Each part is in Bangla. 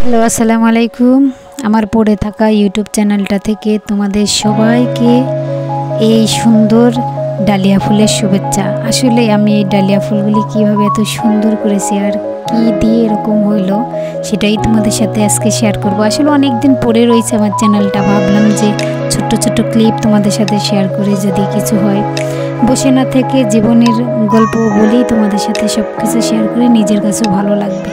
হ্যালো, আসসালামু আলাইকুম। আমার পড়ে থাকা ইউটিউব চ্যানেলটা থেকে তোমাদের সবাইকে এই সুন্দর ডালিয়া ফুলের শুভেচ্ছা। আসলে আমি এই ডালিয়া ফুলগুলি কীভাবে এত সুন্দর করেছি আর কি দিয়ে এরকম হইলো সেটাই তোমাদের সাথে আজকে শেয়ার করব। আসলে অনেক দিন পড়ে রয়েছে আমার চ্যানেলটা, ভাবলাম যে ছোট্ট ছোট্ট ক্লিপ তোমাদের সাথে শেয়ার করে যদি কিছু হয়, বসে না থেকে জীবনের গল্প বলেই তোমাদের সাথে সব কিছু শেয়ার করে নিজের কাছেও ভালো লাগবে।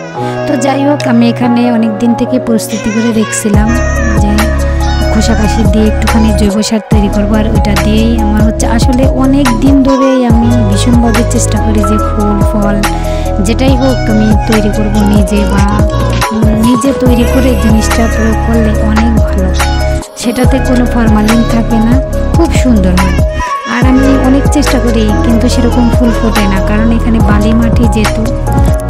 তো যাই হোক, আমি এখানে অনেক দিন থেকে প্রস্তুতি করে রেখেছিলাম যে খোসা কাশি দিয়ে একটুখানি জৈব সার তৈরি করবো, আর ওইটা দিয়েই আমার হচ্ছে আসলে অনেক দিন ধরেই আমি ভীষণভাবে চেষ্টা করি যে ফুল ফল যেটাই হোক আমি তৈরি করব নিজে, বা নিজে তৈরি করে জিনিসটা প্রয়োগ করলে অনেক ভালো, সেটাতে কোনো ফরমালিন থাকে না, খুব সুন্দর হয়। আর আমি অনেক চেষ্টা করি কিন্তু সেরকম ফুল ফোটে না, কারণ এখানে বালি মাটি যেহেতু।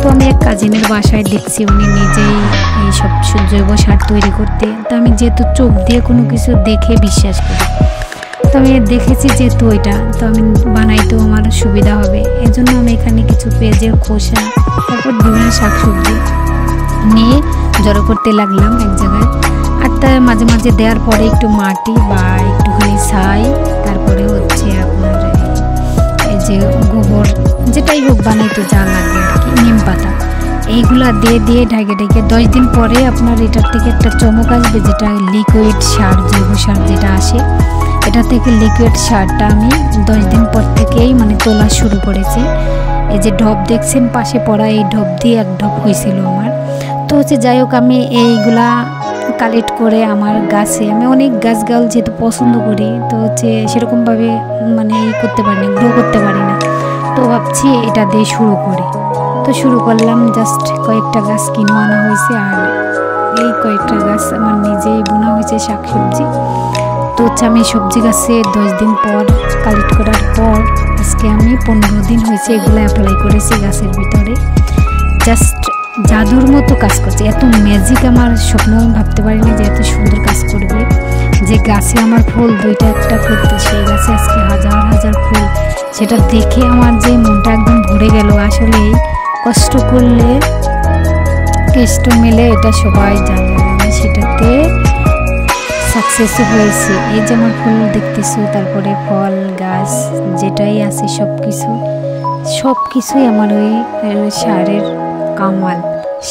তো আমি এক কাজিনের বাসায় দেখছি উনি নিজেই এই সব জৈব সার তৈরি করতে, তো আমি যেহেতু চোখ দিয়ে কোনো কিছু দেখে বিশ্বাস করি, তো আমি দেখেছি যেহেতু ওইটা, তো আমি বানাইতেও আমার সুবিধা হবে, এজন্য আমি এখানে কিছু পেঁয়াজের খোসা, তারপর বিভিন্ন শাকসবজি নিয়ে জড়ো করতে লাগলাম এক জায়গায়। আর তার মাঝে মাঝে দেওয়ার পরে একটু মাটি বা একটুখানি ছাই, তারপরে হচ্ছে আপনার এই যে গোবর যেটাই হোক বানাইতে যা লাগে আর কি, নিম পাতা, এইগুলা দিয়ে দিয়ে ঢেকে ঢেকে 10 দিন পরে আপনার এটার থেকে একটা চমক আসবে, যেটা লিকুইড সার, জৈব সার যেটা আসে, এটা থেকে লিকুইড সারটা আমি 10 দিন পর থেকেই মানে তোলা শুরু করেছি। এই যে ঢপ দেখছেন পাশে পড়া, এই ঢপ দিয়ে এক ঢপ হয়েছিল আমার। তো হচ্ছে যাই হোক, আমি এইগুলা কালেক্ট করে আমার গাছে, আমি অনেক গাছগাল যেহেতু পছন্দ করি, তো হচ্ছে সেরকমভাবে মানে করতে পারি না, গ্রো করতে পারি না, তো ভাবছি এটা দিয়ে শুরু করি। তো শুরু করলাম, জাস্ট কয়েকটা গাছ কিনে আনা হয়েছে, আর এই কয়েকটা গাছ আমার নিজেই বোনা হয়েছে শাকসবজি। তো হচ্ছে আমি সবজি গাছে 10 দিন পর কালেক্ট করার পর আজকে আমি 15 দিন হয়েছে এগুলো অ্যাপ্লাই করেছি গাছের ভিতরে। জাস্ট জাদুর মতো কাজ করছে, এত ম্যাজিক আমার স্বপ্ন আমি ভাবতে পারিনি যে এত সুন্দর কাজ করবে। যে গাছে আমার ফুল 2টা একটা করতে, সেই গাছে আজকে হাজার হাজার ফুল, সেটা দেখে আমার যে মনটা একদম ভরে গেল। আসলে কষ্ট করলে কেষ্ট মেলে, এটা সবাই জানে, আমি সেটাতে সাকসেস হয়েছি। এই যে আমার ফুল দেখতেছো, তারপরে ফল গাছ যেটাই আছে সব কিছুই আমার ওই সারের কামাল।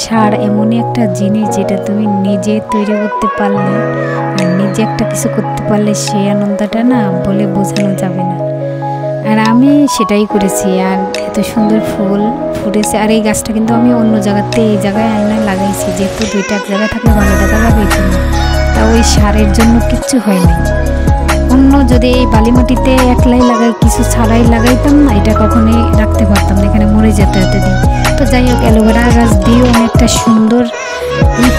সার এমনই একটা জিনিস যেটা তুমি নিজে তৈরি করতে পারলে আর নিজে একটা কিছু করতে পারলে সেই আনন্দটা না বলে বোঝানো যাবে না। আর আমি সেটাই করেছি, আর এত সুন্দর ফুল ফুটেছে। আর এই গাছটা কিন্তু আমি অন্য জায়গাতে এই জায়গায় আয়না লাগাইছি, যেহেতু 2টা এক জায়গায় থাকলে ভালো দেখা লাগাইছি না, তা ওই সারের জন্য কিচ্ছু হয় নাই। অন্য যদি এই বালিমাটিতে একলাই লাগাই, কিছু ছাড়াই লাগাইতাম না, এটা কখনোই রাখতে পারতাম না, এখানে মরে যেতে দিন। তো যাই হোক, অ্যালোভেরা গাছ দিয়েও আমি একটা সুন্দর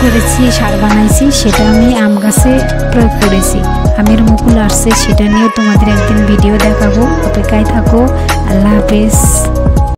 করেছি, সার বানাইছি, সেটা আমি আম গাছে প্রয়োগ করেছি। আমের মুকুল আসছে, সেটা নিয়েও তোমাদের একদিন ভিডিও দেখাবো, অপেক্ষায় থাকো। আল্লাহ হাফেজ।